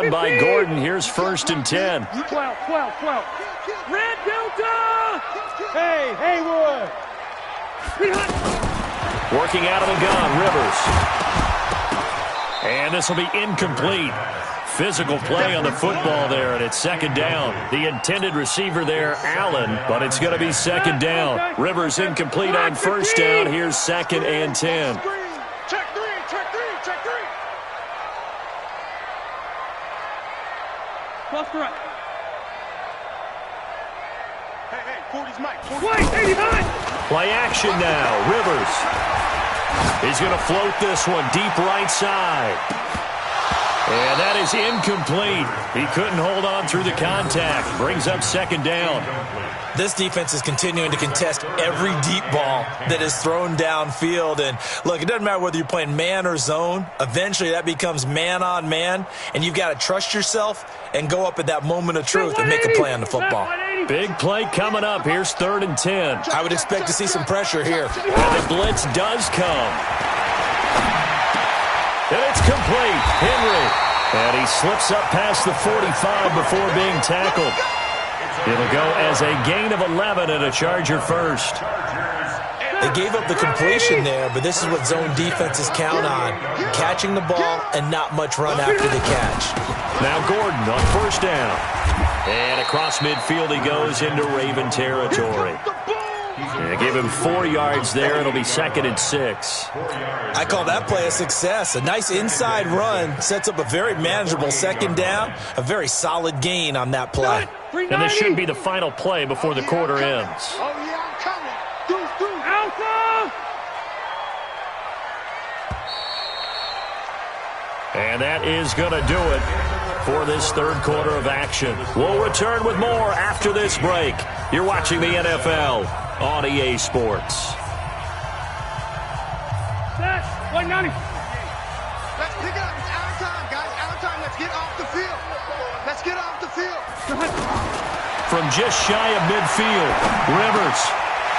run by Gordon. Here's 1st and 10. 12. Red Delta! Hey, Haywood! Working out of the gun, Rivers. And this will be incomplete. Physical play on the football there, and it's 2nd down. The intended receiver there, Allen, but it's going to be 2nd down. Rivers incomplete on 1st down. Here's 2nd and 10. Check three. Cross the right. Hey, 40's Mike. 40. 89! Play action now. Rivers. He's going to float this one deep right side. And that is incomplete. He couldn't hold on through the contact. Brings up 2nd down. This defense is continuing to contest every deep ball that is thrown downfield. And, look, it doesn't matter whether you're playing man or zone. Eventually, that becomes man-on-man. And you've got to trust yourself and go up at that moment of truth and make a play on the football. Big play coming up. Here's 3rd and 10. I would expect to see some pressure here. And the blitz does come. And it's complete. Henry. And he slips up past the 45 before being tackled. It'll go as a gain of 11 and a Charger first. They gave up the completion there, but this is what zone defenses count on. Catching the ball and not much run after the catch. Now Gordon on 1st down. And across midfield he goes into Raven territory. And give him 4 yards there. It'll be 2nd and 6. I call that play a success. A nice inside run sets up a very manageable 2nd down. A very solid gain on that play. And this should be the final play before the quarter ends. Oh, yeah, I'm coming. Alpha! And that is going to do it for this 3rd quarter of action. We'll return with more after this break. You're watching the NFL on EA Sports. 190. Let's pick it up. It's out of time, guys. Out of time. Let's get off the field. Let's get off the field. From just shy of midfield, Rivers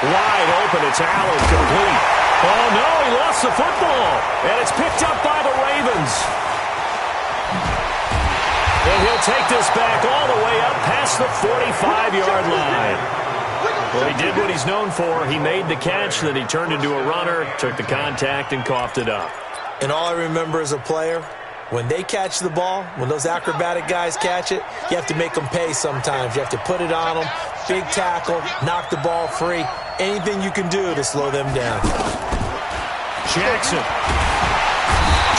wide open. It's Allen complete. Oh, no, he lost the football. And it's picked up by the Ravens. And he'll take this back all the way up past the 45-yard line. Well, he did what he's known for. He made the catch, then he turned into a runner, took the contact, and coughed it up. And all I remember as a player, when they catch the ball, when those acrobatic guys catch it, you have to make them pay sometimes. You have to put it on them, big tackle, knock the ball free, anything you can do to slow them down. Jackson.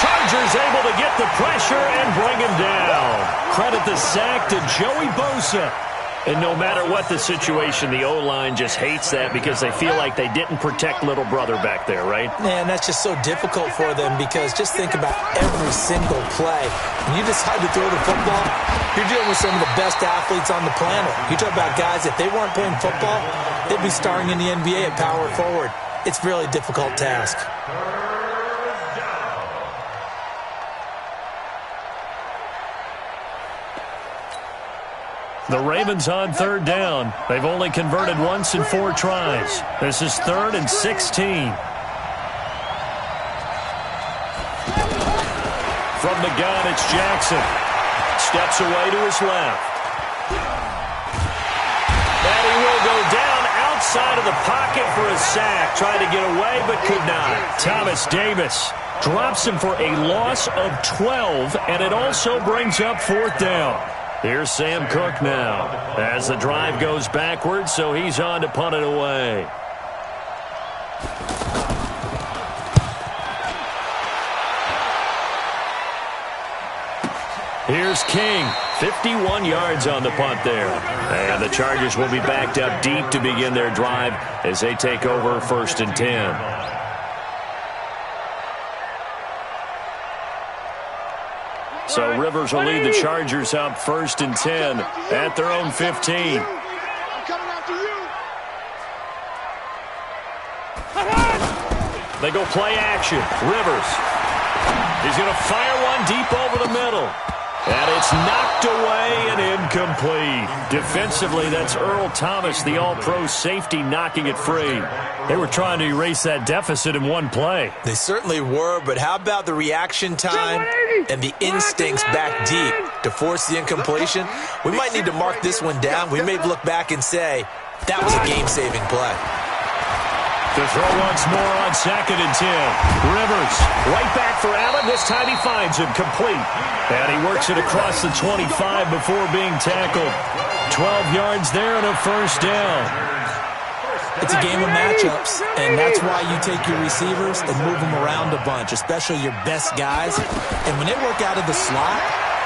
Chargers able to get the pressure and bring him down. Credit the sack to Joey Bosa. And no matter what the situation, the O-line just hates that because they feel like they didn't protect little brother back there, right? Man, that's just so difficult for them because just think about every single play. When you decide to throw the football, you're dealing with some of the best athletes on the planet. You talk about guys, if they weren't playing football, they'd be starring in the NBA at power forward. It's a really difficult task. The Ravens on 3rd down. They've only converted once in 4 tries. This is 3rd and 16. From the gun, it's Jackson. Steps away to his left. And he will go down outside of the pocket for a sack. Tried to get away, but could not. Thomas Davis drops him for a loss of 12, and it also brings up 4th down. Here's Sam Cook now as the drive goes backwards, so he's on to punt it away. Here's King, 51 yards on the punt there. And the Chargers will be backed up deep to begin their drive as they take over 1st and 10. So Rivers will lead the Chargers up 1st and 10 at their own 15. I'm coming after you. They go play action. Rivers. He's going to fire one deep over the middle. And it's knocked away and incomplete. Defensively, that's Earl Thomas, the all-pro safety, knocking it free. They were trying to erase that deficit in one play. They certainly were, but how about the reaction time and the instincts back deep to force the incompletion? We might need to mark this one down. We may look back and say, that was a game-saving play. To throw once more on 2nd and 10. Rivers, right back for Allen. This time he finds him complete. And he works it across the 25 before being tackled. 12 yards there and a first down. It's a game of matchups, and that's why you take your receivers and move them around a bunch, especially your best guys. And when they work out of the slot,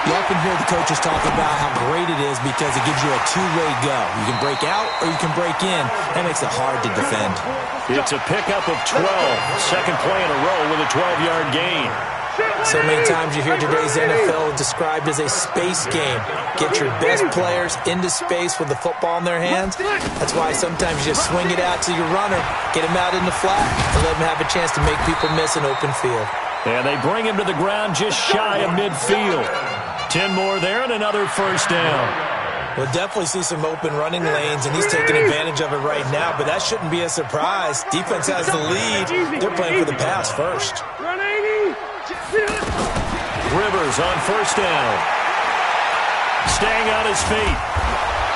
you often hear the coaches talk about how great it is because it gives you a two-way go. You can break out or you can break in. That makes it hard to defend. It's a pickup of 12. Second play in a row with a 12-yard gain. So many times you hear today's NFL described as a space game. Get your best players into space with the football in their hands. That's why sometimes you just swing it out to your runner, get him out in the flat, and let him have a chance to make people miss an open field. And they bring him to the ground just shy of midfield. 10 more there and another first down. We'll definitely see some open running lanes, and he's taking advantage of it right now, but that shouldn't be a surprise. Defense has the lead. They're playing for the pass first. Rivers on first down. Staying on his feet.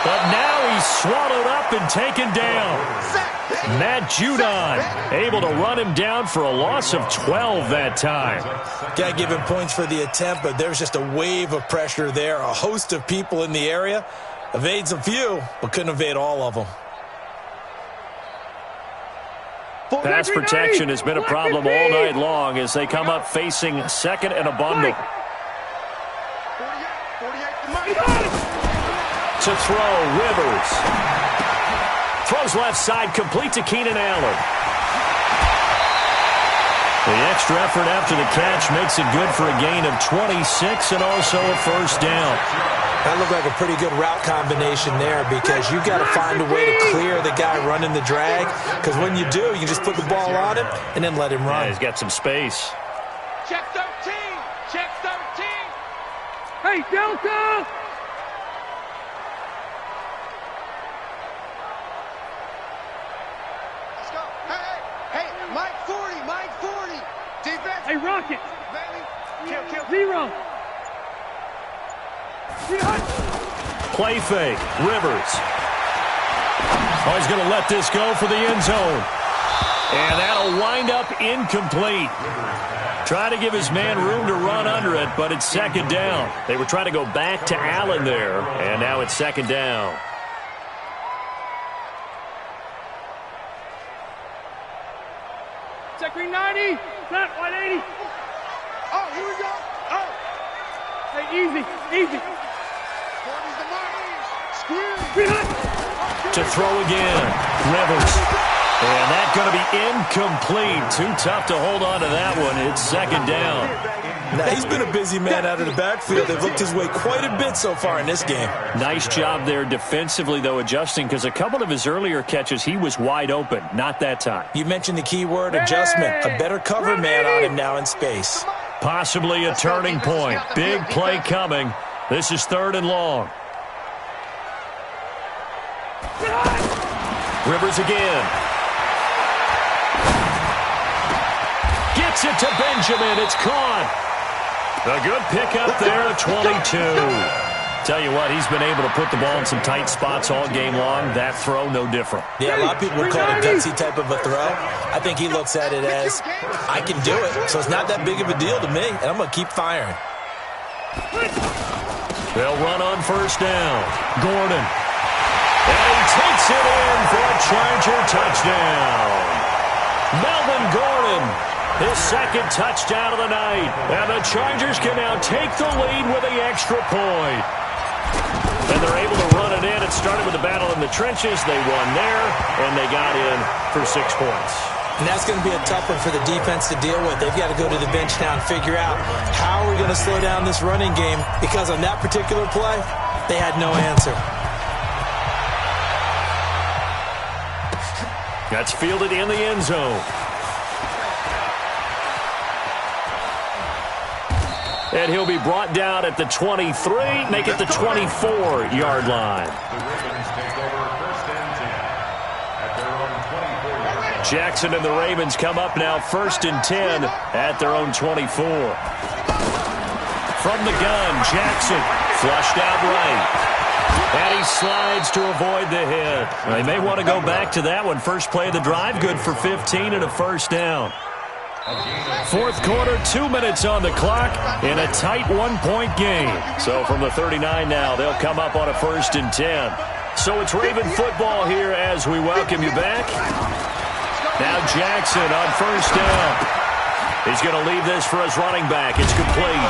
But now he's swallowed up and taken down. Matt Judon able to run him down for a loss of 12 that time. Got to give him points for the attempt, but there's just a wave of pressure there. A host of people in the area. Evades a few, but couldn't evade all of them. Pass protection has been a problem all night long as they come up facing second and a bundle. To throw, Rivers. Throws left side, complete to Keenan Allen. The extra effort after the catch makes it good for a gain of 26 and also a first down. That looked like a pretty good route combination there because you've got to find a way to clear the guy running the drag, because when you do, you just put the ball on him and then let him run. Yeah, he's got some space. Check 13. Check 13. Hey, Delta! Let's go. Hey, Mike 40, Mike 40. Defense. Hey, Rocket. Baby. Kill. 0. Play fake. Rivers. Oh, he's going to let this go for the end zone. And that'll wind up incomplete. Try to give his man room to run under it, but it's second down. They were trying to go back to Allen there, and now it's second down. Check green 90. Snap 180. Oh, here we go. Oh. Hey, easy. To throw again. Rivers. And that's going to be incomplete. Too tough to hold on to that one. It's second down. Now, he's been a busy man out of the backfield. They've looked his way quite a bit so far in this game. Nice job there defensively, though, adjusting, because a couple of his earlier catches, he was wide open. Not that time. You mentioned the key word, adjustment. A better cover man on him now in space. Possibly a turning point. Big play coming. This is third and long. Rivers again. Gets it to Benjamin. It's caught. A good pickup there at 22. Tell you what, he's been able to put the ball in some tight spots all game long. That throw, no different. Yeah, a lot of people would call it a gutsy type of a throw. I think he looks at it as, I can do it, so it's not that big of a deal to me, and I'm going to keep firing. They'll run on first down. Gordon. And he takes it in for a Charger touchdown. Melvin Gordon, his second touchdown of the night. And the Chargers can now take the lead with the extra point. And they're able to run it in. It started with a battle in the trenches. They won there, and they got in for 6 points. And that's going to be a tough one for the defense to deal with. They've got to go to the bench now and figure out how are we going to slow down this running game, because on that particular play, they had no answer. That's fielded in the end zone. And he'll be brought down at the 23, make it the 24-yard line. Jackson and the Ravens come up now 1st and 10 at their own 24. From the gun, Jackson flushed out right. And he slides to avoid the hit. They may want to go back to that one. First play of the drive, good for 15 and a first down. Fourth quarter, 2 minutes on the clock in a tight one-point game. So from the 39 now, they'll come up on a 1st and 10. So it's Raven football here as we welcome you back. Now Jackson on 1st down. He's going to leave this for his running back. It's complete.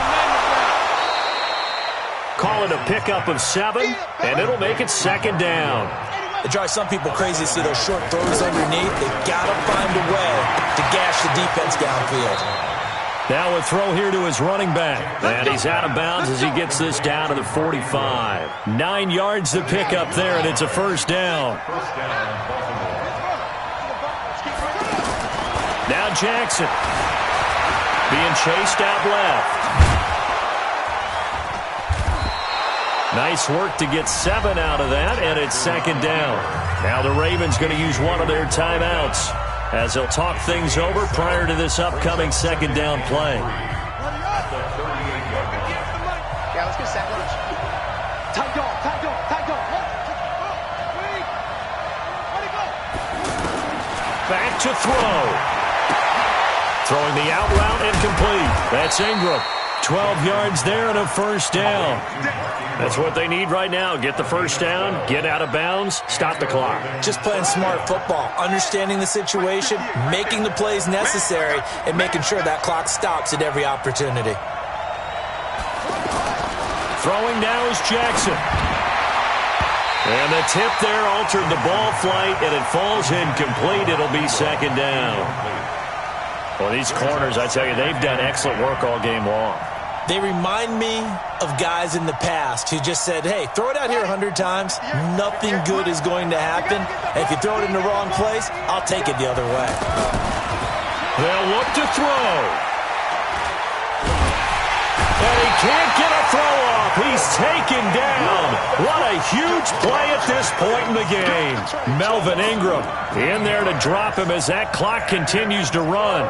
Call it a pickup of 7, and it'll make it 2nd down. It drives some people crazy to see those short throws underneath. They've got to find a way to gash the defense downfield. Now a throw here to his running back. And he's out of bounds as he gets this down to the 45. 9 yards to pick up there, and it's a 1st down. Now Jackson being chased out left. Nice work to get 7 out of that, and it's 2nd down. Now the Ravens going to use one of their timeouts as they'll talk things over prior to this upcoming 2nd down play. Yeah, let's get set. Tight dog, tight dog, tight dog. Back to throw. Throwing the out route incomplete. That's Ingram. 12 yards there and a 1st down. That's what they need right now. Get the 1st down, get out of bounds, stop the clock. Just playing smart football, understanding the situation, making the plays necessary, and making sure that clock stops at every opportunity. Throwing now is Jackson. And the tip there altered the ball flight, and it falls incomplete. It'll be 2nd down. Well, these corners, I tell you, they've done excellent work all game long. They remind me of guys in the past who just said, hey, throw it out here 100 times. Nothing good is going to happen. And if you throw it in the wrong place, I'll take it the other way. They'll look to throw. And he can't get a throw off. He's taken down. What a huge play at this point in the game. Melvin Ingram in there to drop him as that clock continues to run.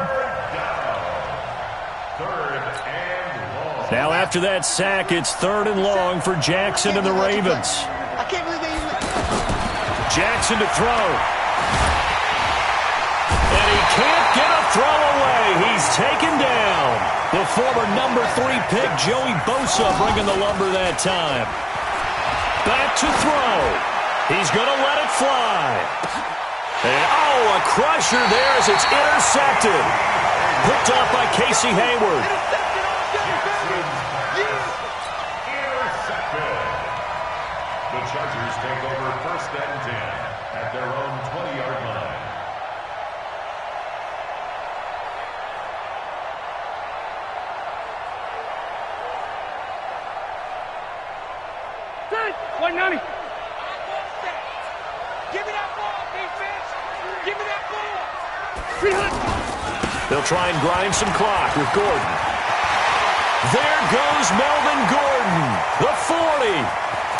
Now after that sack, it's 3rd and long for Jackson and the Ravens. I can't believe they even... Jackson to throw. And he can't get a throw away. He's taken down. The former number 3 pick, Joey Bosa, bringing the lumber that time. Back to throw. He's going to let it fly. And, a crusher there as it's intercepted. Picked off by Casey Hayward. The Chargers take over 1st and 10 at their own 20-yard line. Set. 190. Give me that ball, defense. Give me that ball. 300. They'll try and grind some clock with Gordon. There goes Melvin Gordon. The 40.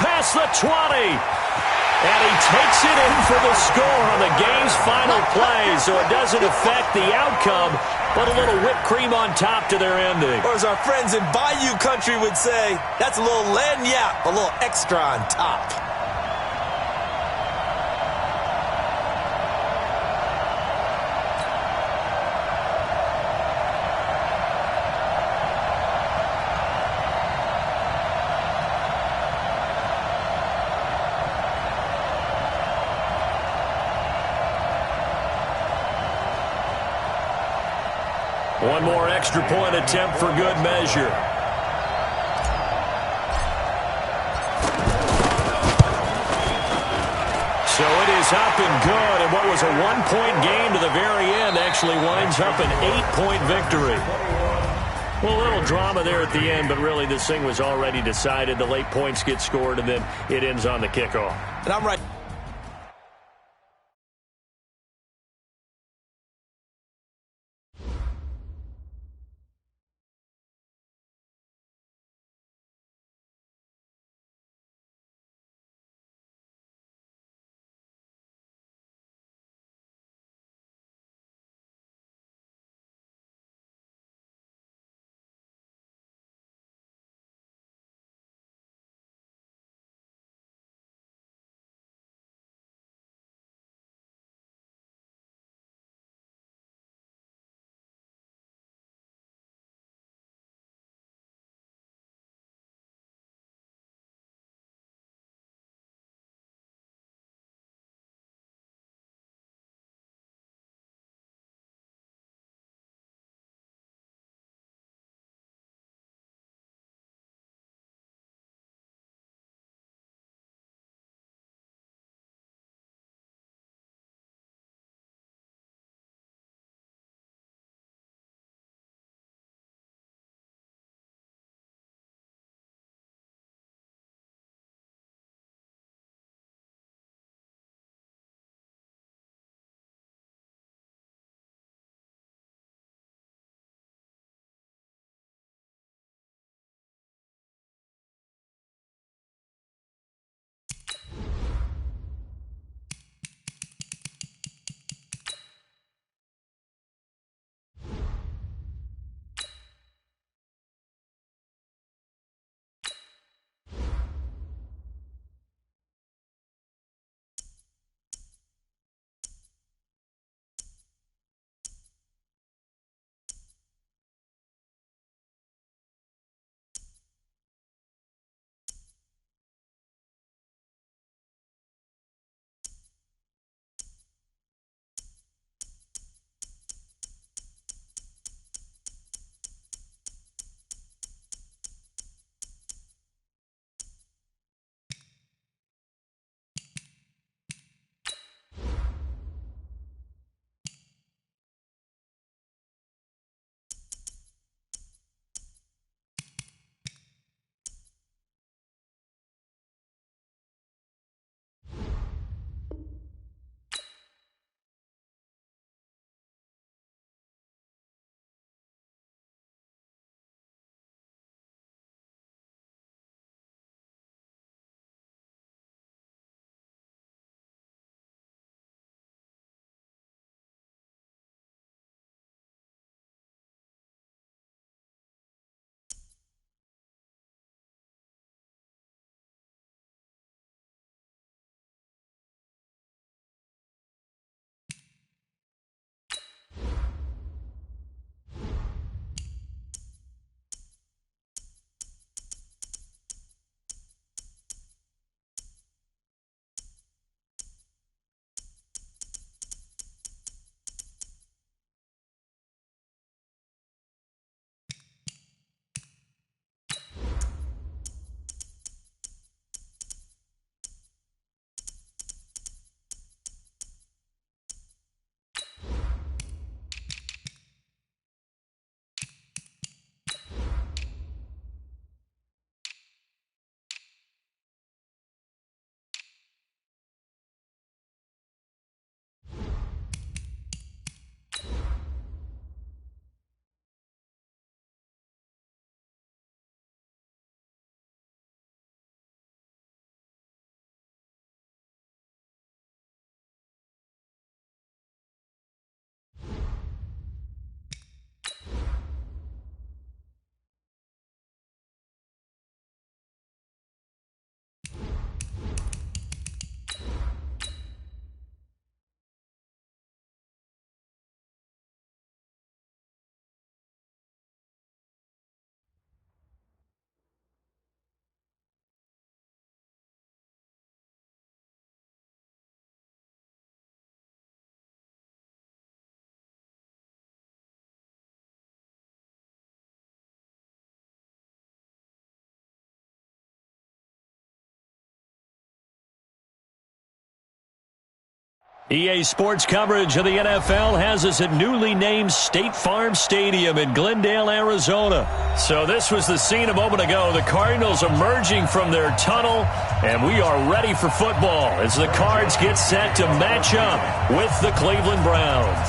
Past the 20. And he takes it in for the score on the game's final play, so it doesn't affect the outcome, but a little whipped cream on top to their ending. Or as our friends in Bayou Country would say, that's a little lagniappe, a little extra on top. One more extra point attempt for good measure. So it is up and good, and what was a one-point game to the very end actually winds up an 8-point victory. Well, a little drama there at the end, but really this thing was already decided. The late points get scored, and then it ends on the kickoff. And I'm right. EA Sports coverage of the NFL has us at newly named State Farm Stadium in Glendale, Arizona. So this was the scene a moment ago. The Cardinals emerging from their tunnel, and we are ready for football as the Cards get set to match up with the Cleveland Browns.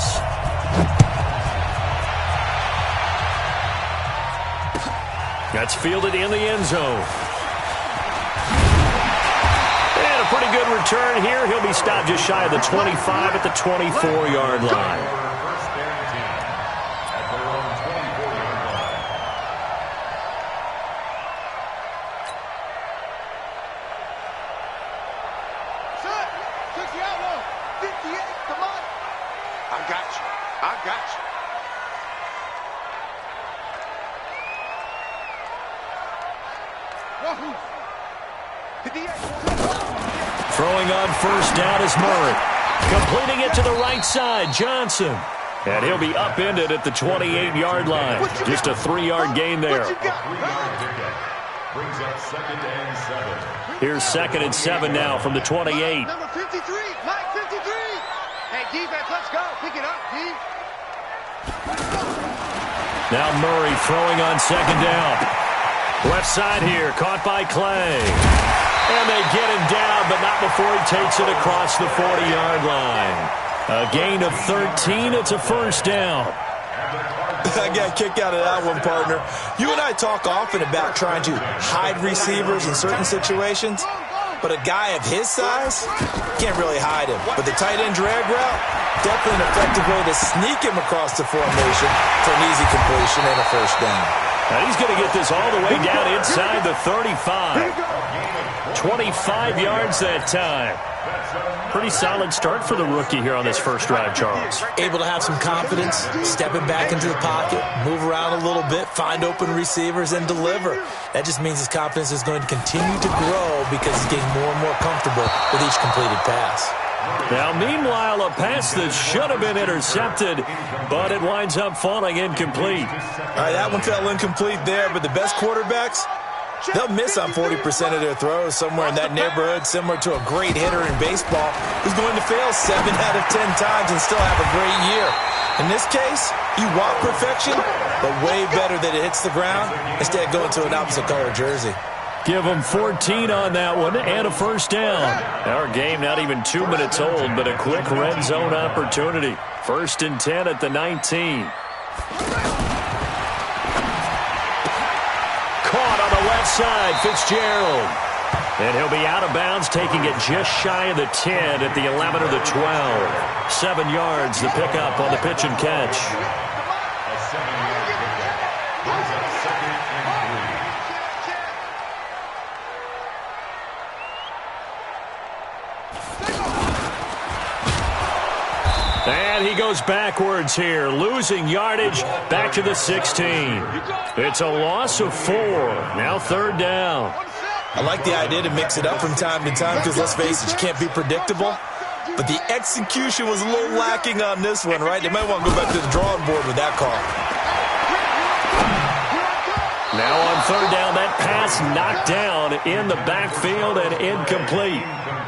That's fielded in the end zone. And a pretty good return here. He'll be stopped just shy of the 25 at the 24-yard line. First and 10 at their own 24-yard line. Set. 60 outlaw. 58. Come on. I got you. I got you. Wahoo. 58. Throwing on first down is Murray. Completing it to the right side, Johnson. And he'll be upended at the 28-yard line. Just a 3-yard gain there. A 3-yard pickup brings up 2nd and 7. Here's 2nd and 7 now from the 28. Number 53. Mike 53. Hey, defense, let's go. Pick it up, D. Now Murray throwing on 2nd down. Left side here, caught by Clay. And they get him down, but not before he takes it across the 40-yard line. A gain of 13. It's a first down. I got a kick out of that one, partner. You and I talk often about trying to hide receivers in certain situations, but a guy of his size can't really hide him. But the tight end drag route, definitely an effective way to sneak him across the formation for an easy completion and a first down. Now he's going to get this all the way down inside the 35. 25 yards that time. Pretty solid start for the rookie here on this first drive, Charles. Able to have some confidence, stepping back into the pocket, move around a little bit, find open receivers, and deliver. That just means his confidence is going to continue to grow because he's getting more and more comfortable with each completed pass. Now, meanwhile, a pass that should have been intercepted, but it winds up falling incomplete. All right, that one fell incomplete there, but the best quarterbacks, they'll miss on 40% of their throws somewhere in that neighborhood, similar to a great hitter in baseball who's going to fail 7 out of 10 times and still have a great year. In this case, you want perfection, but way better that it hits the ground instead of going to an opposite color jersey. Give them 14 on that one and a first down. Our game not even 2 minutes old, but a quick red zone opportunity. 1st and 10 at the 19. Caught on the left side, Fitzgerald. And he'll be out of bounds, taking it just shy of the 10 at the 11 or the 12. 7 yards, the pickup on the pitch and catch. A 7-yard pickup brings up 2nd and 3. And he goes backwards here, losing yardage back to the 16. It's a loss of 4. Now 3rd down. I like the idea to mix it up from time to time because, let's face it, you can't be predictable. But the execution was a little lacking on this one, right? They might want to go back to the drawing board with that call. Now on 3rd down, that pass knocked down in the backfield and incomplete.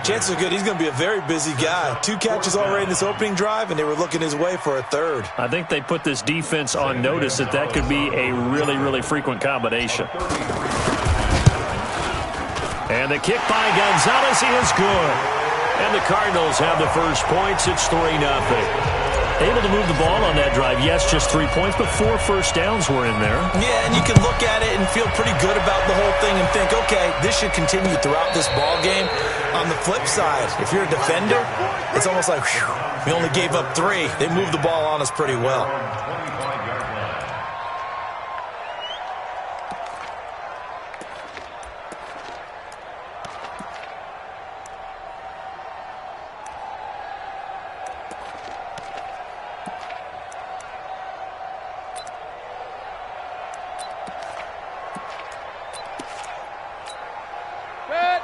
Chances are good he's going to be a very busy guy. 2 catches already in this opening drive, and they were looking his way for a 3rd. I think they put this defense on notice that that could be a really, really frequent combination. And the kick by Gonzalez is good. And the Cardinals have the first points. It's 3-0. Able to move the ball on that drive. Yes, just 3 points, but 4 first downs were in there. Yeah, and you can look at it and feel pretty good about the whole thing and think, okay, this should continue throughout this ball game. On the flip side, if you're a defender, it's almost like, whew, we only gave up 3. They moved the ball on us pretty well.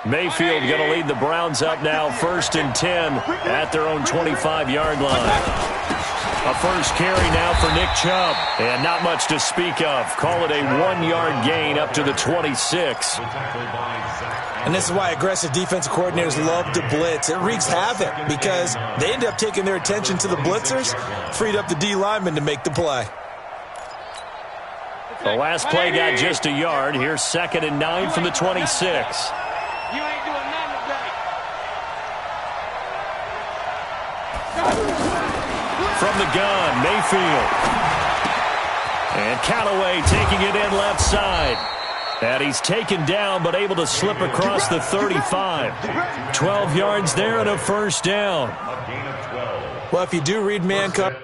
Mayfield going to lead the Browns up now, 1st and 10 at their own 25-yard line. A first carry now for Nick Chubb, and not much to speak of. Call it a 1-yard gain up to the 26. The tackle by Zach And this is why aggressive defensive coordinators love to blitz. It wreaks havoc because they end up taking their attention to the blitzers, freed up the D lineman to make the play. The last play got just a yard. Here's 2nd and 9 from the 26. You ain't doing nothing today. From the gun, Mayfield. And Callaway taking it in left side. And he's taken down but able to slip across the 35. 12 yards there and a first down. Well, if you do read man coverage,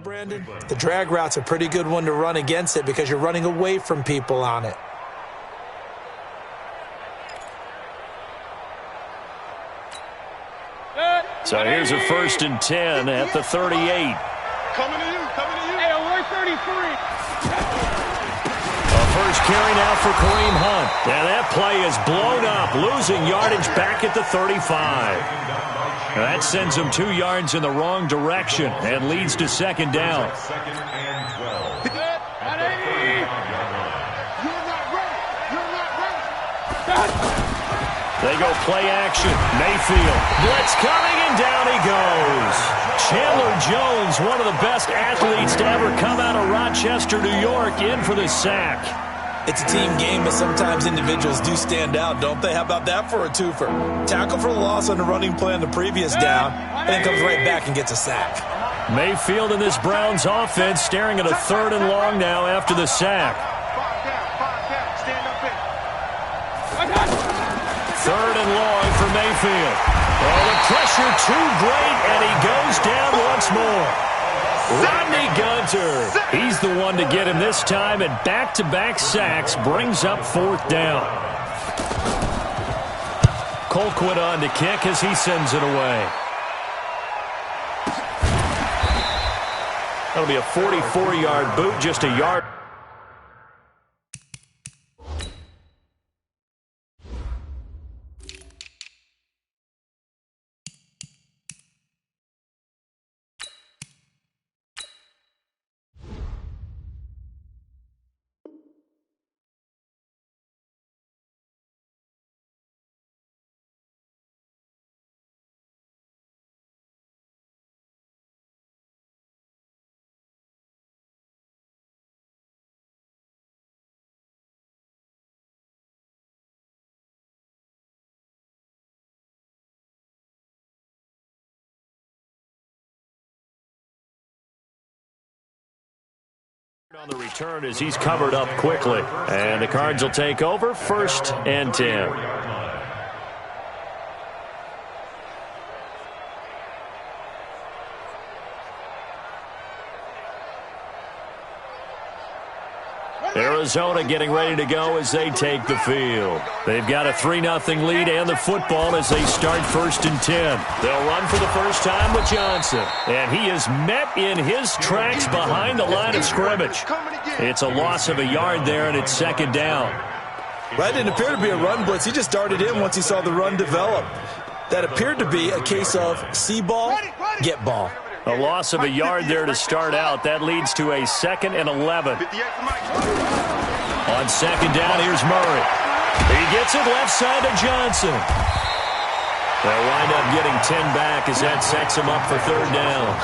Brandon, the drag route's a pretty good one to run against it because you're running away from people on it. So here's a 1st and 10 at the 38. Coming to you, coming to you. Hey, we're 33. A first carry now for Kareem Hunt. And that play is blown up, losing yardage back at the 35. That sends him 2 yards in the wrong direction and leads to 2nd down. They go play action. Mayfield. Blitz coming, and down he goes. Chandler Jones, one of the best athletes to ever come out of Rochester, New York, in for the sack. It's a team game, but sometimes individuals do stand out, don't they? How about that for a twofer? Tackle for the loss on the running play on the previous down, and then comes right back and gets a sack. Mayfield in this Browns offense staring at a 3rd and long now after the sack. 3rd and long for Mayfield. Oh, the pressure too great, and he goes down once more. Rodney Gunter, he's the one to get him this time, and back-to-back sacks brings up 4th down. Colquitt on to kick as he sends it away. That'll be a 44-yard boot, just a yard. On the return as he's covered up quickly. And the Cards will take over, 1st and 10. Arizona getting ready to go as they take the field. They've got a 3-0 lead and the football as they start 1st and 10. They'll run for the first time with Johnson. And he is met in his tracks behind the line of scrimmage. It's a loss of a yard there, and it's 2nd down. Well, that didn't appear to be a run blitz. He just darted in once he saw the run develop. That appeared to be a case of see ball, get ball. A loss of a yard there to start out. That leads to a 2nd and 11. On 2nd down, here's Murray. He gets it left side to Johnson. They'll wind up getting 10 back as that sets him up for 3rd down.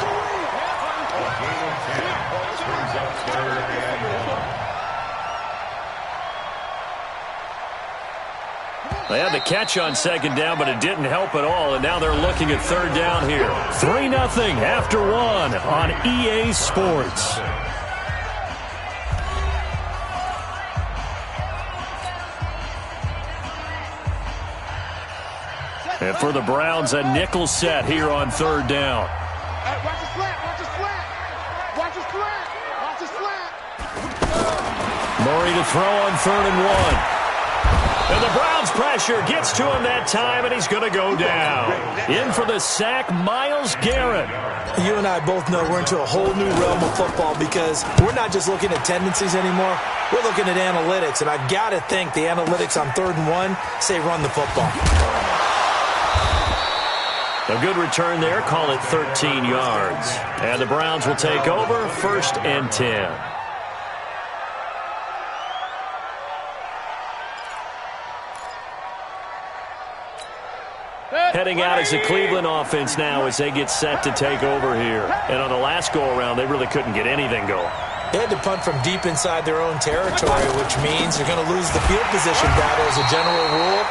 They had the catch on 2nd down, but it didn't help at all, and now they're looking at 3rd down here. 3-0 after 1 on EA Sports. And for the Browns, a nickel set here on 3rd down. Hey, watch the slant, watch the slant. Watch the slant, watch the slant. Murray to throw on 3rd and 1. And the Browns' pressure gets to him that time, and he's going to go down. In for the sack, Myles Garrett. You and I both know we're into a whole new realm of football because we're not just looking at tendencies anymore. We're looking at analytics, and I've got to think the analytics on 3rd and 1 say run the football. A good return there. Call it 13 yards. And the Browns will take over 1st and 10. Heading out is the Cleveland offense now as they get set to take over here. And on the last go-around, they really couldn't get anything going. They had to punt from deep inside their own territory, which means they're going to lose the field position battle as a general rule.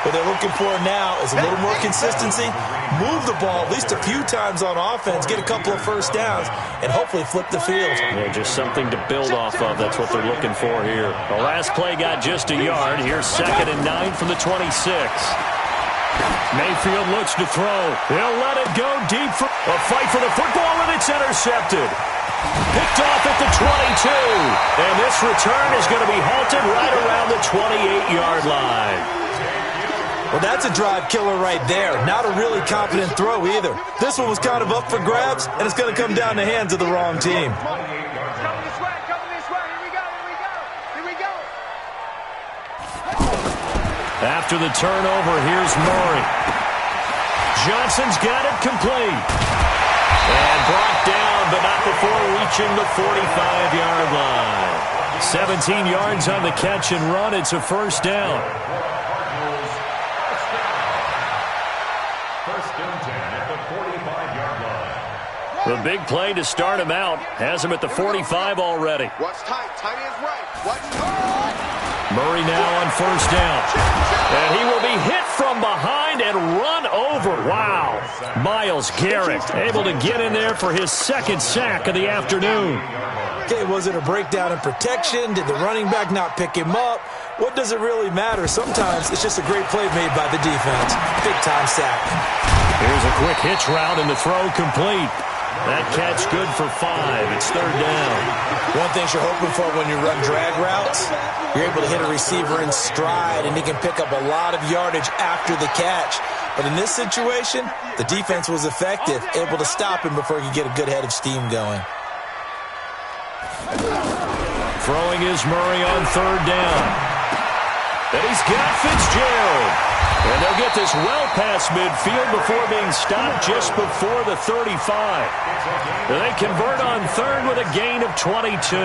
What they're looking for now is a little more consistency, move the ball at least a few times on offense, get a couple of first downs, and hopefully flip the field. Yeah, just something to build off of. That's what they're looking for here. The last play got just a yard. Here's 2nd and 9 from the 26. Mayfield looks to throw. He'll let it go deep for a fight for the football, and it's intercepted. Picked off at the 22. And this return is going to be halted right around the 28-yard line. Well, that's a drive killer right there. Not a really confident throw either. This one was kind of up for grabs, and it's going to come down the hands of the wrong team. After the turnover, here's Murray. Johnson's got it complete. And brought down, but not before reaching the 45-yard line. 17 yards on the catch and run. It's a 1st down. The big play to start him out has him at the 45 already. What's tight? Tight is right. What's tight? Murray now on 1st down. And he will be hit from behind and run over. Wow. Myles Garrett able to get in there for his 2nd sack of the afternoon. Okay, was it a breakdown in protection? Did the running back not pick him up? What does it really matter? Sometimes it's just a great play made by the defense. Big-time sack. Here's a quick hitch route and the throw complete. That catch good for 5. It's 3rd down. One thing you're hoping for when you run drag routes, you're able to hit a receiver in stride, and he can pick up a lot of yardage after the catch. But in this situation, the defense was effective, able to stop him before he could get a good head of steam going. Throwing is Murray on 3rd down. And he's got Fitzgerald. And they'll get this well past midfield before being stopped just before the 35. And they convert on 3rd with a gain of 22. 1st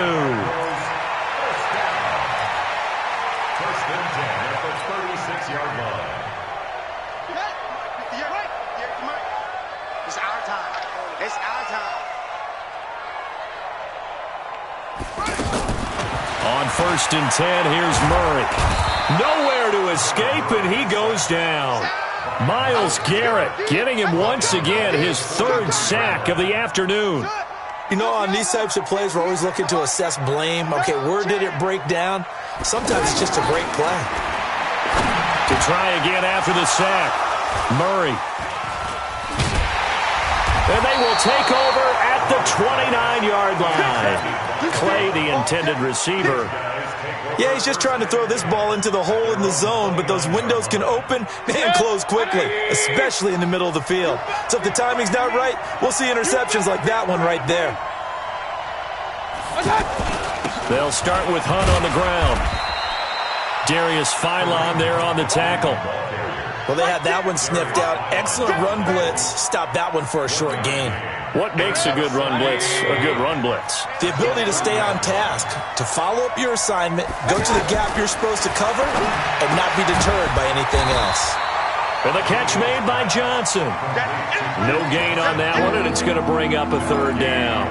and 10 at the 36-yard line. You're right. Come on. It's our time. It's our time. On 1st and 10, here's Murray. Nowhere to escape, and he goes down. Myles Garrett getting him once again his 3rd sack of the afternoon. You know, on these types of plays, we're always looking to assess blame. Okay, where did it break down? Sometimes it's just a great play. To try again after the sack, Murray. And they will take over at the 29-yard line. Clay, the intended receiver. Yeah, he's just trying to throw this ball into the hole in the zone, but those windows can open and close quickly, especially in the middle of the field. So if the timing's not right, we'll see interceptions like that one right there. They'll start with Hunt on the ground. Darius Philon there on the tackle. Well, they had that one sniffed out. Excellent run blitz. Stop that one for a short gain. What makes a good run blitz a good run blitz? The ability to stay on task, to follow up your assignment, go to the gap you're supposed to cover, and not be deterred by anything else. And the catch made by Johnson. No gain on that one, and it's going to bring up a 3rd down.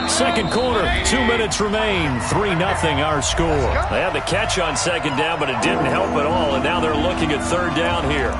2nd quarter, 2 minutes remain, 3-0 our score. They had the catch on 2nd down, but it didn't help at all, and now they're looking at 3rd down here.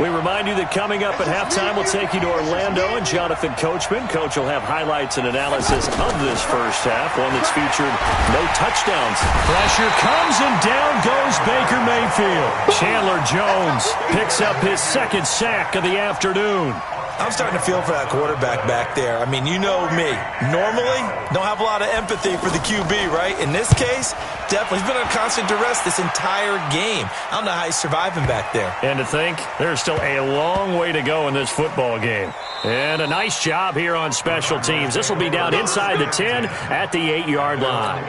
We remind you that coming up at halftime, we'll take you to Orlando and Jonathan Coachman. Coach will have highlights and analysis of this first half, one that's featured no touchdowns. Pressure comes, and down goes Baker Mayfield. Chandler Jones picks up his second sack of the afternoon. I'm starting to feel for that quarterback back there. I mean, you know me. Normally, don't have a lot of empathy for the QB, right? In this case, definitely. He's been under constant duress this entire game. I don't know how he's surviving back there. And to think, there's still a long way to go in this football game. And a nice job here on special teams. This will be down inside the 10 at the 8-yard line.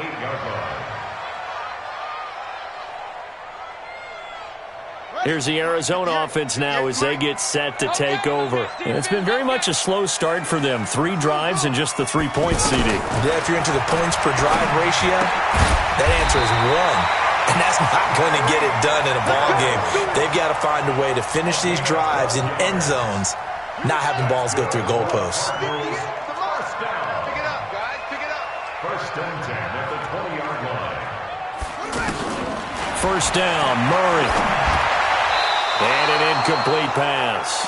Here's the Arizona offense now as they get set to take over. And it's been very much a slow start for them. 3 drives and just the 3-point CD. Yeah, if you're into the points per drive ratio, that answer is 1. And that's not going to get it done in a ball game. They've got to find a way to finish these drives in end zones, not having balls go through goalposts. First down. Pick it up, guys. Pick it up. First and 10 at the 20-yard line. First down, Murray. And an incomplete pass.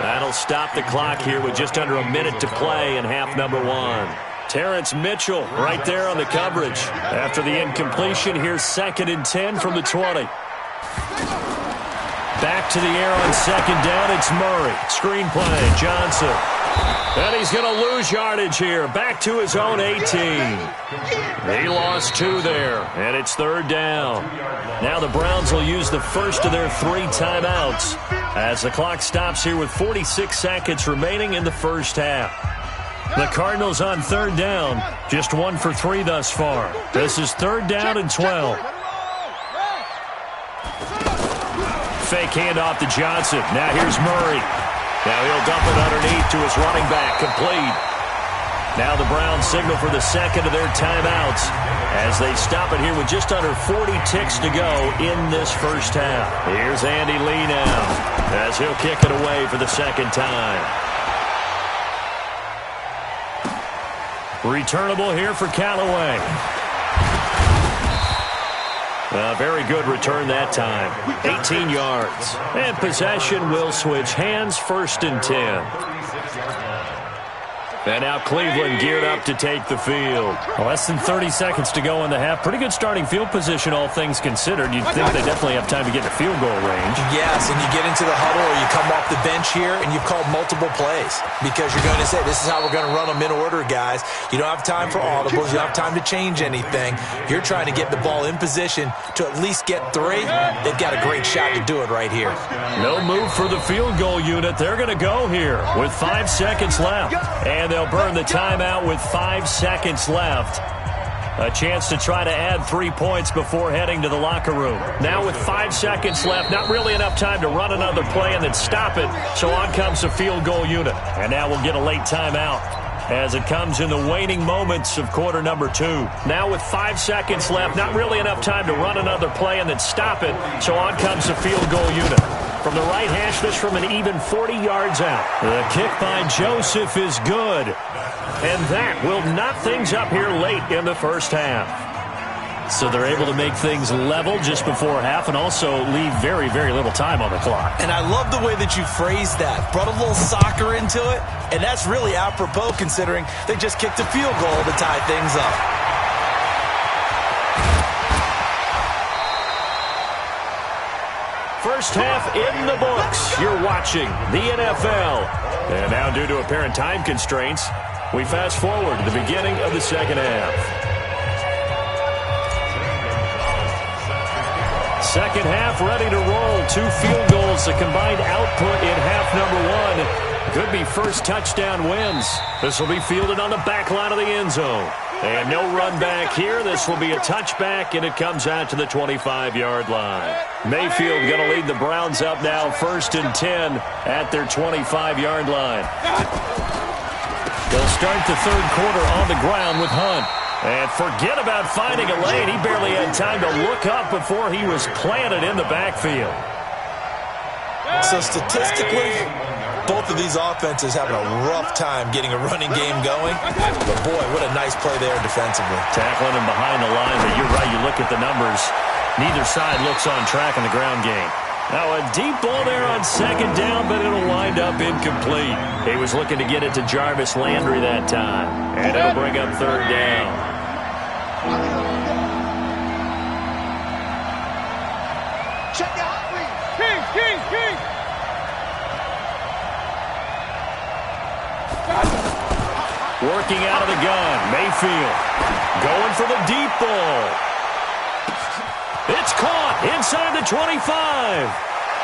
That'll stop the clock here with just under a minute to play in half number 1. Terrence Mitchell right there on the coverage. After the incompletion, here's 2nd and 10 from the 20. Back to the air on 2nd down, it's Murray. Screen play, Johnson. And he's going to lose yardage here. Back to his own 18. He lost 2 there, and it's 3rd down. Now the Browns will use the first of their 3 timeouts as the clock stops here with 46 seconds remaining in the first half. The Cardinals on 3rd down, just 1 for 3 thus far. This is 3rd down and 12. Fake handoff to Johnson. Now here's Murray. Now he'll dump it underneath to his running back, complete. Now the Browns signal for the second of their timeouts as they stop it here with just under 40 ticks to go in this first half. Here's Andy Lee now as he'll kick it away for the second time. Returnable here for Callaway. A very good return that time. 18 yards. And possession will switch hands, 1st and 10. And now Cleveland geared up to take the field. Less than 30 seconds to go in the half. Pretty good starting field position, all things considered. You'd think they definitely have time to get to field goal range. Yes, and you get into the huddle or you come off the bench here and you've called multiple plays because you're going to say, this is how we're going to run them in order, guys. You don't have time for audibles. You don't have time to change anything. You're trying to get the ball in position to at least get 3. They've got a great shot to do it right here. No move for the field goal unit. They're going to go here with 5 seconds left. And they'll burn the timeout with 5 seconds left. A chance to try to add 3 points before heading to the locker room. Now with 5 seconds left, not really enough time to run another play and then stop it. So on comes the field goal unit. And now we'll get a late timeout as it comes in the waning moments of quarter number 2. Now with 5 seconds left, not really enough time to run another play and then stop it. So on comes the field goal unit. From the right hash, this from an even 40 yards out. The kick by Joseph is good. And that will knot things up here late in the first half. So they're able to make things level just before half and also leave very, very little time on the clock. And I love the way that you phrased that. Brought a little soccer into it, and that's really apropos considering they just kicked a field goal to tie things up. First half in the books. You're watching the NFL. And now due to apparent time constraints, we fast forward to the beginning of the second half. Second half ready to roll. 2 field goals, the combined output in half number 1. Could be first touchdown wins. This will be fielded on the back line of the end zone. And no run back here. This will be a touchback, and it comes out to the 25-yard line. Mayfield going to lead the Browns up now, 1st and 10 at their 25-yard line. They'll start the third quarter on the ground with Hunt. And forget about finding a lane. He barely had time to look up before he was planted in the backfield. So statistically, both of these offenses having a rough time getting a running game going. But boy, what a nice play there defensively. Tackling him behind the line, but you're right, you look at the numbers. Neither side looks on track in the ground game. Now a deep ball there on second down, but it'll wind up incomplete. He was looking to get it to Jarvis Landry that time. And it'll bring up third down. Check your hot read. King. Working out of the gun, Mayfield going for the deep ball. It's caught inside the 25.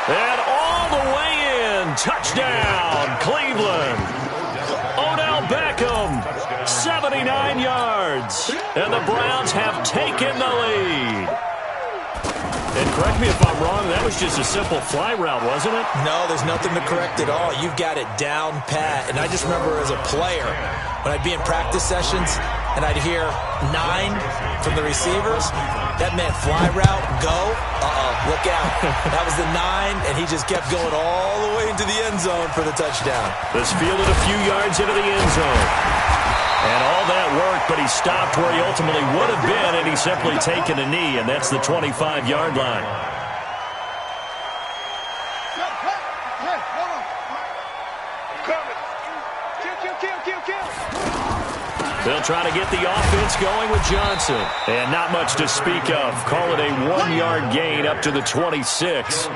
And all the way in. Touchdown, Cleveland. Odell Beckham, 79 yards. And the Browns have taken the lead. And correct me if I'm wrong, that was just a simple fly route, wasn't it? No, there's nothing to correct at all. You've got it down pat. And I just remember as a player, when I'd be in practice sessions and I'd hear 9 from the receivers, that meant fly route, go, look out. That was the 9, and he just kept going all the way into the end zone for the touchdown. This fielded a few yards into the end zone. And all that worked, but he stopped where he ultimately would have been, and he's simply taken a knee, and that's the 25-yard line. They'll try to get the offense going with Johnson. And not much to speak of. Call it a 1-yard gain up to the 26.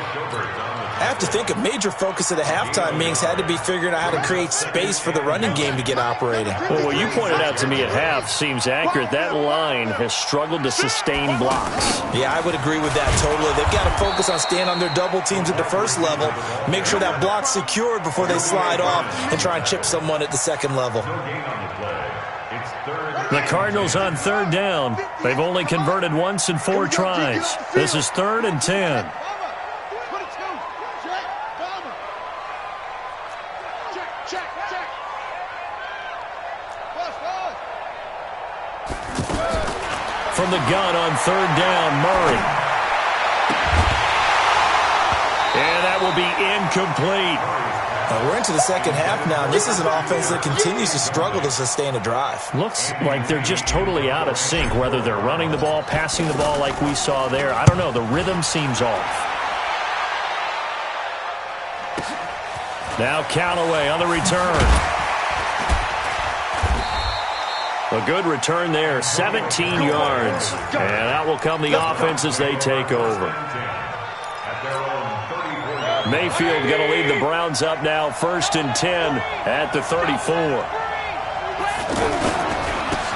I have to think a major focus of the halftime meetings had to be figuring out how to create space for the running game to get operating. Well, what you pointed out to me at half seems accurate. That line has struggled to sustain blocks. Yeah, I would agree with that totally. They've got to focus on staying on their double teams at the first level, make sure that block's secured before they slide off and try and chip someone at the second level. The Cardinals on third down. They've only converted once in 4 tries. This is 3rd and 10. From the gun on third down, Murray. And that will be incomplete. We're into the second half now, and this is an offense that continues to struggle to sustain a drive. Looks like they're just totally out of sync, whether they're running the ball, passing the ball like we saw there. I don't know. The rhythm seems off. Now Callaway on the return. A good return there, 17 yards. And out will come the offense as they take over. Mayfield going to lead the Browns up now, 1st and 10 at the 34.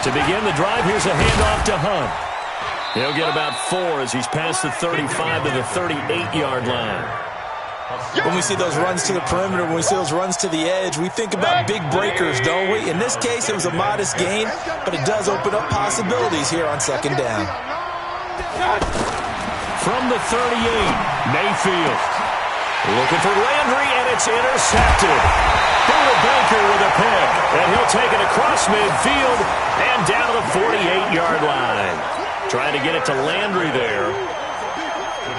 To begin the drive, here's a handoff to Hunt. He'll get about 4 as he's past the 35 to the 38-yard line. When we see those runs to the perimeter, when we see those runs to the edge, we think about big breakers, don't we? In this case, it was a modest gain, but it does open up possibilities here on second down. From the 38, Mayfield. Looking for Landry, and it's intercepted. Buda Baker with a pick, and he'll take it across midfield and down to the 48-yard line. Trying to get it to Landry there.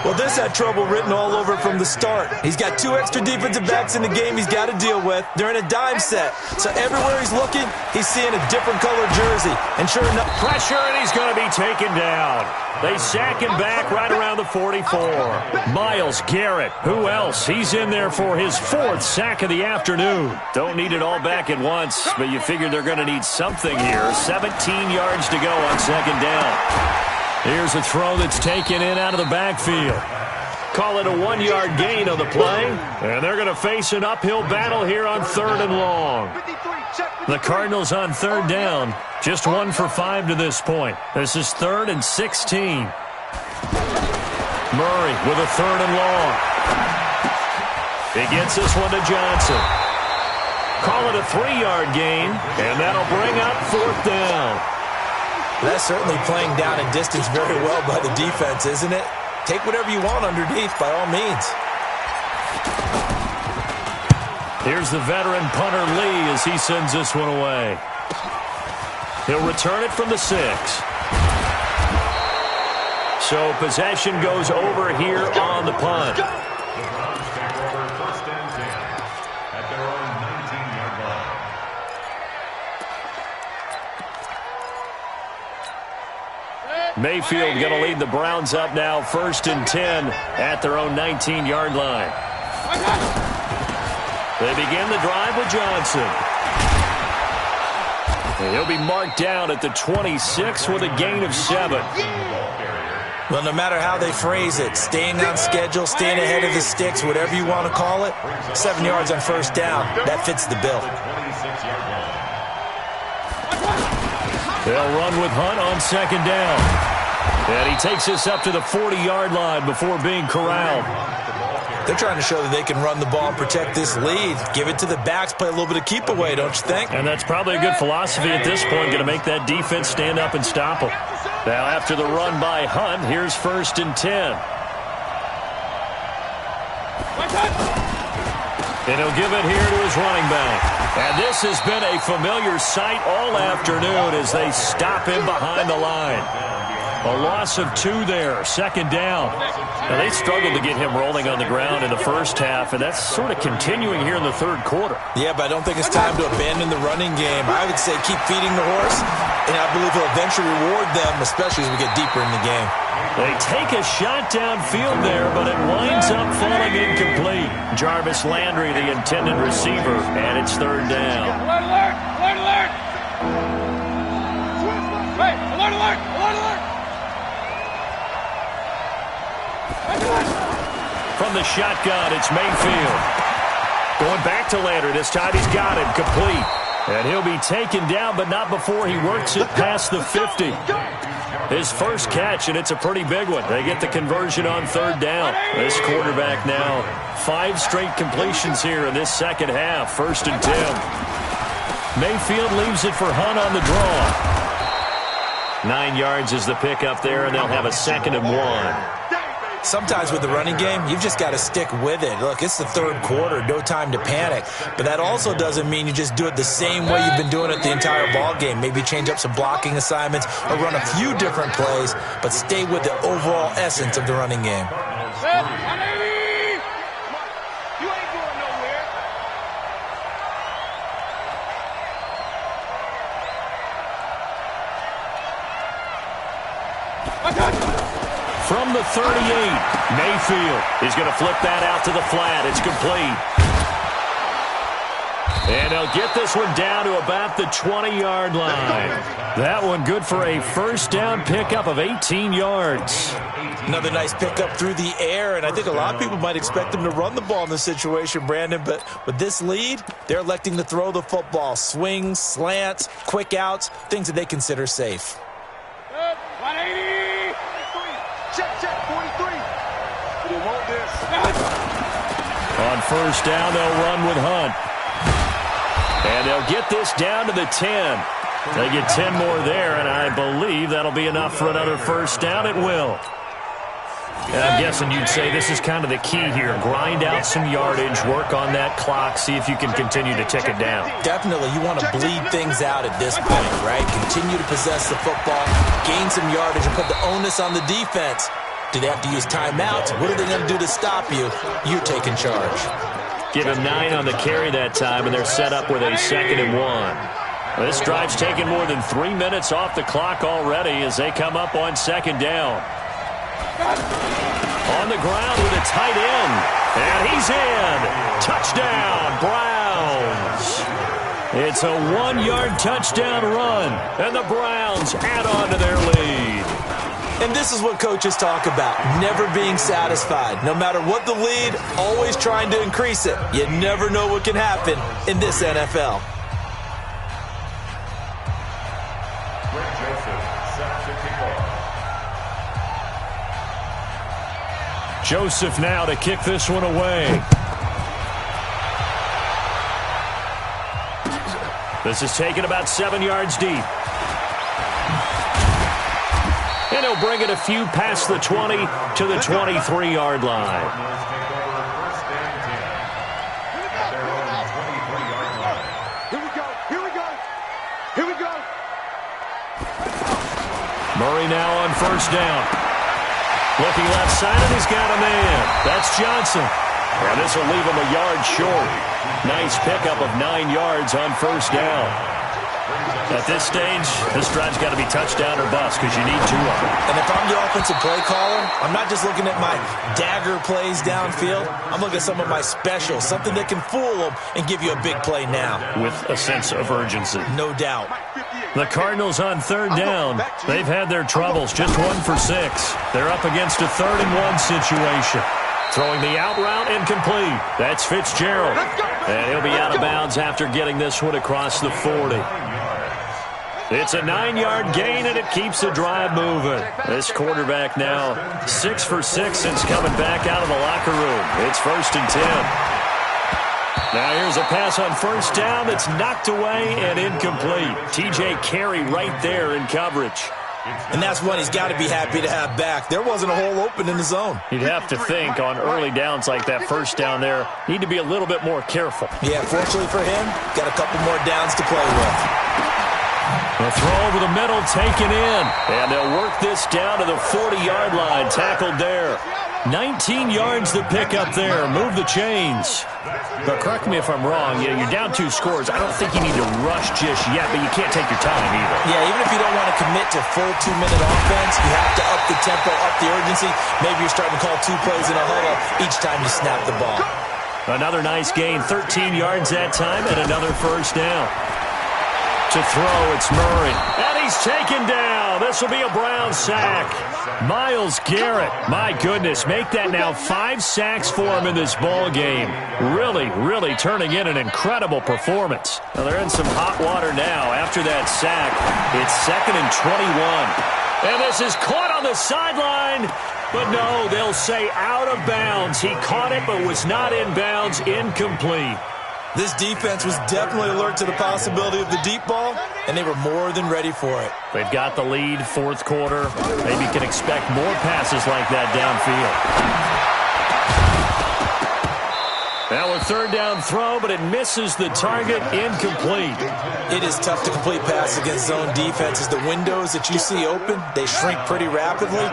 Well, this had trouble written all over it from the start. He's got 2 extra defensive backs in the game he's got to deal with. They're in a dime set. So everywhere he's looking, he's seeing a different color jersey. And sure enough, pressure, and he's going to be taken down. They sack him back right around the 44. Myles Garrett, who else? He's in there for his 4th sack of the afternoon. Don't need it all back at once, but you figure they're going to need something here. 17 yards to go on second down. Here's a throw that's taken in out of the backfield. Call it a 1-yard gain on the play. And they're going to face an uphill battle here on 3rd and long. The Cardinals on third down. Just 1 for 5 to this point. This is 3rd and 16. Murray with a 3rd and long. He gets this one to Johnson. Call it a 3-yard gain. And that'll bring up 4th down. That's certainly playing down a distance very well by the defense, isn't it? Take whatever you want underneath, by all means. Here's the veteran punter Lee as he sends this one away. He'll return it from the 6. So possession goes over here on the punt. Mayfield going to lead the Browns up now, 1st and 10 at their own 19-yard line. They begin the drive with Johnson. And he'll be marked down at the 26 with a gain of 7. Well, no matter how they phrase it, staying on schedule, staying ahead of the sticks, whatever you want to call it, 7 yards on 1st down, that fits the bill. They'll run with Hunt on 2nd down. And he takes us up to the 40-yard line before being corralled. They're trying to show that they can run the ball and protect this lead. Give it to the backs, play a little bit of keep away, don't you think? And that's probably a good philosophy at this point, going to make that defense stand up and stop them. Now after the run by Hunt, here's 1st and 10. And he'll give it here to his running back. And this has been a familiar sight all afternoon as they stop him behind the line. A loss of 2 there, 2nd down. Now, they struggled to get him rolling on the ground in the first half, and that's sort of continuing here in the 3rd quarter. Yeah, but I don't think it's time to abandon the running game. I would say keep feeding the horse, and I believe he'll eventually reward them, especially as we get deeper in the game. They take a shot downfield there, but it winds up falling incomplete. Jarvis Landry, the intended receiver, and it's 3rd down. Alert, alert! Alert, alert! Hey, alert, alert! Alert, alert! From the shotgun, it's Mayfield. Going back to Landry. This time he's got it. Complete. And he'll be taken down, but not before he works it past the 50. His first catch, and it's a pretty big one. They get the conversion on 3rd down. This quarterback now, 5 straight completions here in this 2nd half. 1st and 10. Mayfield leaves it for Hunt on the draw. 9 yards is the pickup there, and they'll have a 2nd and 1. Sometimes with the running game, you've just got to stick with it. Look, it's the 3rd quarter, no time to panic. But that also doesn't mean you just do it the same way you've been doing it the entire ball game. Maybe change up some blocking assignments or run a few different plays, but stay with the overall essence of the running game. From the 38, Mayfield is going to flip that out to the flat. It's complete. And they'll get this one down to about the 20-yard line. That one good for a 1st down pickup of 18 yards. Another nice pickup through the air, and I think a lot of people might expect them to run the ball in this situation, Brandon, but with this lead, they're electing to throw the football. Swings, slants, quick outs, things that they consider safe. 180! Check, 43. We want this. On 1st down, they'll run with Hunt. And they'll get this down to the 10. They get 10 more there, and I believe that'll be enough for another 1st down. It will. And I'm guessing you'd say this is kind of the key here. Grind out some yardage, work on that clock, see if you can continue to tick it down. Definitely, you want to bleed things out at this point, right? Continue to possess the football, gain some yardage, and put the onus on the defense. Do they have to use timeouts? What are they going to do to stop you? You're taking charge. Give him 9 on the carry that time, and they're set up with a 2nd and 1. This drive's taken more than 3 minutes off the clock already as they come up on 2nd down. On the ground with a tight end. And he's in. Touchdown, Browns. It's a 1-yard touchdown run. And the Browns add on to their lead. And this is what coaches talk about, never being satisfied. No matter what the lead, always trying to increase it. You never know what can happen in this NFL. Joseph now to kick this one away. This is taken about 7 yards deep. And he'll bring it a few past the 20 to the 23-yard line. Here we go. Murray now on 1st down. Looking left side, and he's got a man. That's Johnson. And this will leave him a yard short. Nice pickup of 9 yards on 1st down. At this stage, this drive's got to be touchdown or bust because you need 2 of them. And if I'm the offensive play caller, I'm not just looking at my dagger plays downfield. I'm looking at some of my specials, something that can fool them and give you a big play now. With a sense of urgency. No doubt. The Cardinals on 3rd down. They've had their troubles, just 1 for 6. They're up against a 3rd and 1 situation. Throwing the out route incomplete. That's Fitzgerald. And he'll be out of bounds after getting this one across the 40. It's a 9-yard gain, and it keeps the drive moving. This quarterback now 6 for 6 since coming back out of the locker room. It's 1st and 10. Now here's a pass on 1st down that's knocked away and incomplete. T.J. Carey right there in coverage. And that's one he's got to be happy to have back. There wasn't a hole open in the zone. You'd have to think on early downs like that 1st down there, need to be a little bit more careful. Yeah, fortunately for him, got a couple more downs to play with. The throw over the middle, taken in. And they'll work this down to the 40-yard line, tackled there. 19 yards to pick up there. Move the chains. But correct me if I'm wrong. You're down 2 scores. I don't think you need to rush just yet, but you can't take your time either. Yeah, even if you don't want to commit to full 2-minute offense, you have to up the tempo, up the urgency. Maybe you're starting to call 2 plays in a huddle each time you snap the ball. Another nice gain, 13 yards that time, and another 1st down. To throw, it's Murray. And he's taken down. This will be a Brown sack. Myles Garrett, my goodness, make that now 5 sacks for him in this ball game. Really turning in an incredible performance. Now they're in some hot water now. After that sack, it's 2nd and 21. And this is caught on the sideline. But no, they'll say out of bounds. He caught it but was not in bounds. Incomplete. This defense was definitely alert to the possibility of the deep ball, and they were more than ready for it. They've got the lead, 4th quarter. Maybe can expect more passes like that downfield. Now a 3rd down throw, but it misses the target, incomplete. It is tough to complete passes against zone defenses. The windows that you see open, they shrink pretty rapidly.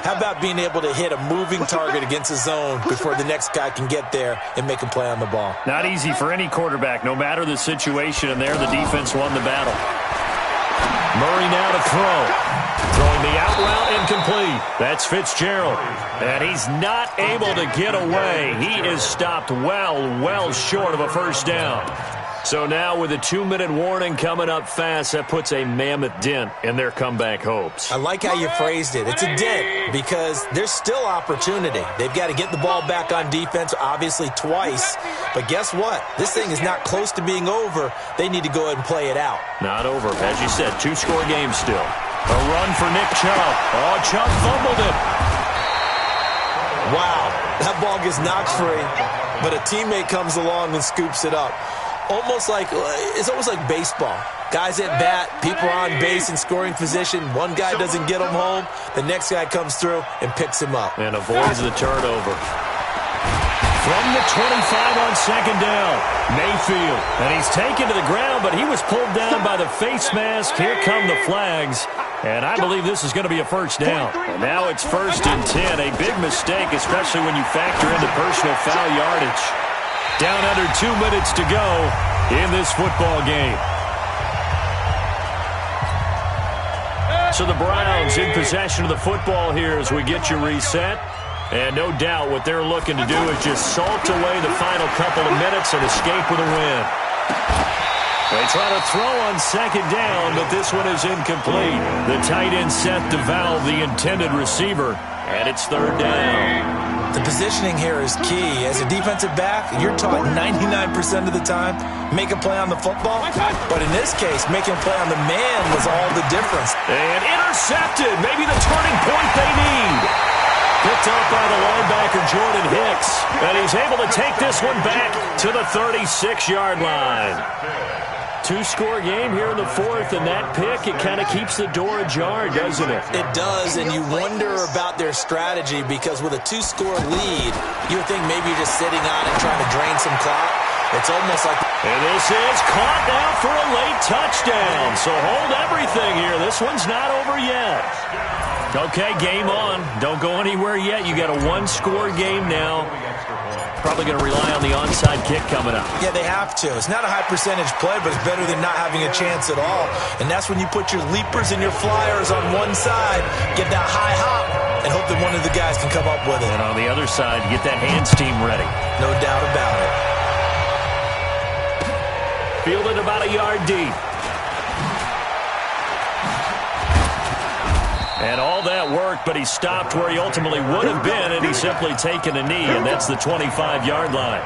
How about being able to hit a moving target against a zone before the next guy can get there and make a play on the ball? Not easy for any quarterback, no matter the situation, and there the defense won the battle. Murray now to throw. Throwing the out route incomplete. That's Fitzgerald. And he's not able to get away. He is stopped well short of a 1st down. So now with a 2-minute warning coming up fast, that puts a mammoth dent in their comeback hopes. I like how you phrased it. It's a dent because there's still opportunity. They've got to get the ball back on defense, obviously twice. But guess what? This thing is not close to being over. They need to go ahead and play it out. Not over. As you said, 2-score game still. A run for Nick Chubb. Oh, Chubb fumbled it. Wow. That ball gets knocked free, but a teammate comes along and scoops it up. It's almost like baseball. Guys at bat, people are on base in scoring position. One guy doesn't get him home. The next guy comes through and picks him up. And avoids the turnover. From the 25 on 2nd down, Mayfield. And he's taken to the ground, but he was pulled down by the face mask. Here come the flags. And I believe this is going to be a 1st down. And now it's 1st and 10. A big mistake, especially when you factor in the personal foul yardage. Down under 2 minutes to go in this football game. So the Browns in possession of the football here as we get you reset. And no doubt what they're looking to do is just salt away the final couple of minutes and escape with a win. They try to throw on 2nd down, but this one is incomplete. The tight end set to valve the intended receiver, and it's 3rd down. The positioning here is key. As a defensive back, you're taught 99% of the time, make a play on the football. But in this case, making a play on the man was all the difference. And intercepted. Maybe the turning point they need. Picked up by the linebacker, Jordan Hicks. And he's able to take this one back to the 36-yard line. 2-score game here in the 4th, and that pick, it kind of keeps the door ajar, doesn't it? It does, and you wonder about their strategy because with a 2-score lead, you would think maybe you're just sitting on and trying to drain some clock. It's almost like... And this is caught now for a late touchdown. So hold everything here. This one's not over yet. Okay, game on. Don't go anywhere yet. You got a one-score game now. Probably going to rely on the onside kick coming up. Yeah, they have to. It's not a high-percentage play, but it's better than not having a chance at all. And that's when you put your leapers and your flyers on one side, get that high hop, and hope that one of the guys can come up with it. And on the other side, get that hands team ready. No doubt about it. Fielded about a yard deep. And all that worked, but he stopped where he ultimately would have been, and he's simply taken a knee, and that's the 25-yard line.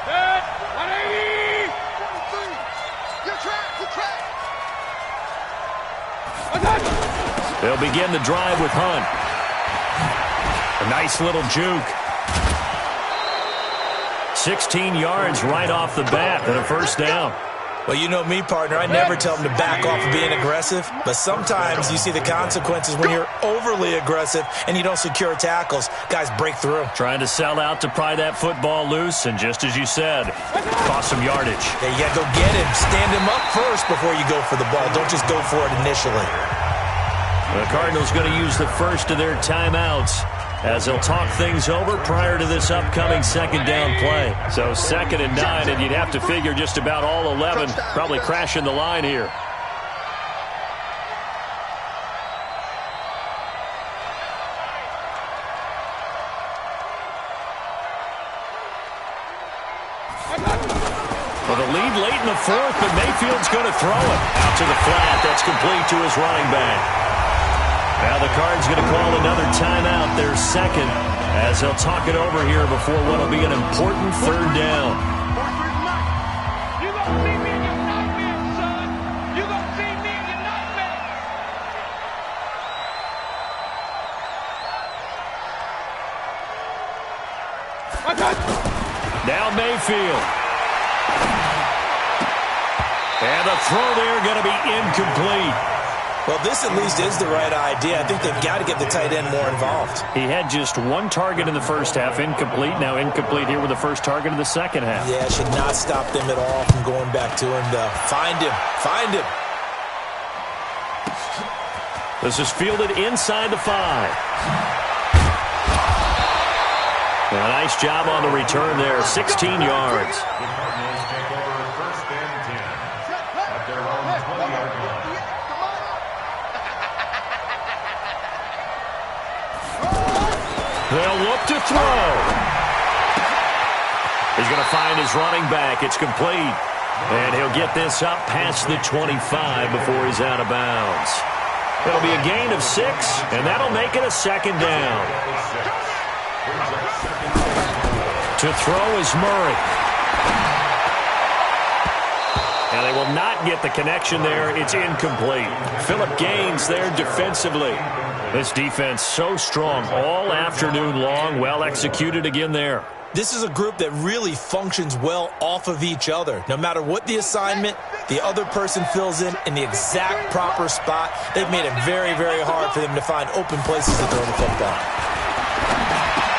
Set, 180! They'll begin the drive with Hunt. A nice little juke. 16 yards right off the bat and a first down. Well, you know me, partner. I never tell them to back off of being aggressive. But sometimes you see the consequences when you're overly aggressive and you don't secure tackles. Guys break through. Trying to sell out to pry that football loose, and just as you said, cost some yardage. Yeah, you got to go get him. Stand him up first before you go for the ball. Don't just go for it initially. The Cardinals going to use the first of their timeouts as they'll talk things over prior to this upcoming second down play. So 2nd and 9, and you'd have to figure just about all 11 probably crashing the line here. Well, the lead late in the 4th, but Mayfield's going to throw it out to the flat. That's complete to his running back. Now the Cards going to call another timeout, their second, as they'll talk it over here before what will be an important third down. You gonna see me in your nightmare, son. You gonna see me in your nightmare. Now Mayfield. And the throw there going to be incomplete. Well, this at least is the right idea. I think they've got to get the tight end more involved. He had just one target in the first half, incomplete. Now incomplete here with the first target of the second half. Yeah, it should not stop them at all from going back to him, though. Find him. Find him. This is fielded inside the 5. A nice job on the return there, 16 yards. They'll look to throw. He's going to find his running back. It's complete. And he'll get this up past the 25 before he's out of bounds. It'll be a gain of 6, and that'll make it a second down. To throw is Murray. And they will not get the connection there. It's incomplete. Phillip Gaines there defensively. This defense so strong all afternoon long. Well executed again there. This is a group that really functions well off of each other. No matter what the assignment, the other person fills in the exact proper spot. They've made it very, very hard for them to find open places to throw the football.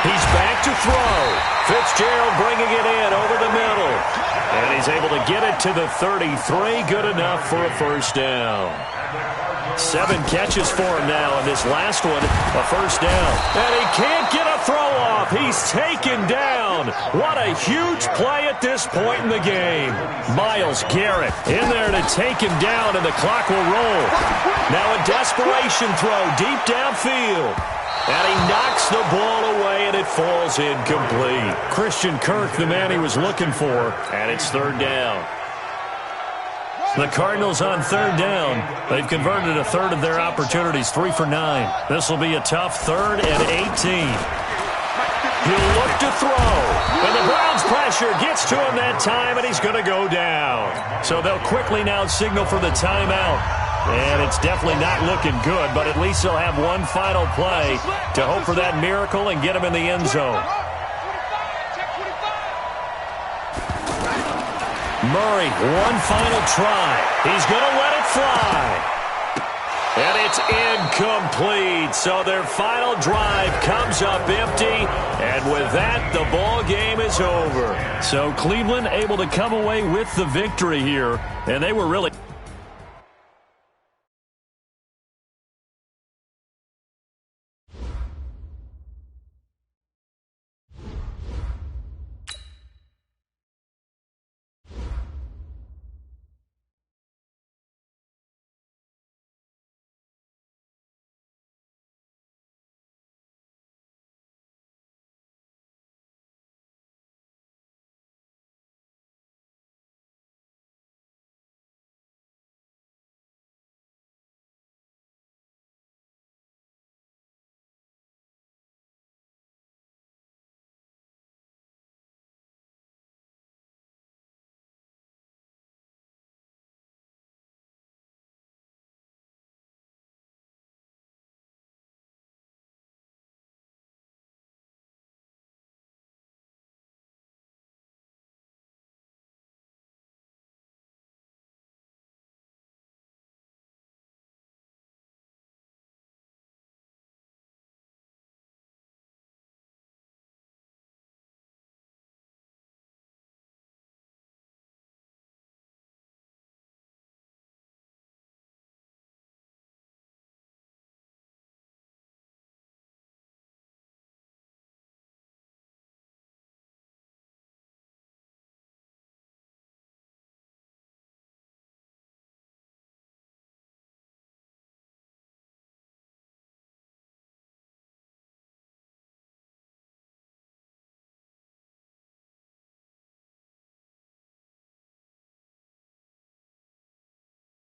He's back to throw. Fitzgerald bringing it in over the middle. And he's able to get it to the 33. Good enough for a first down. 7 catches for him now, and this last one, a first down. And he can't get a throw off. He's taken down. What a huge play at this point in the game. Myles Garrett in there to take him down, and the clock will roll. Now a desperation throw deep downfield. And he knocks the ball away, and it falls incomplete. Christian Kirk, the man he was looking for, and it's third down. The Cardinals on third down. They've converted a third of their opportunities, 3 for 9. This will be a tough 3rd and 18. He'll look to throw. And the Browns pressure gets to him that time, and he's going to go down. So they'll quickly now signal for the timeout. And it's definitely not looking good, but at least they'll have one final play to hope for that miracle and get him in the end zone. Murray, one final try. He's going to let it fly. And it's incomplete. So their final drive comes up empty. And with that, the ball game is over. So Cleveland able to come away with the victory here. And they were really...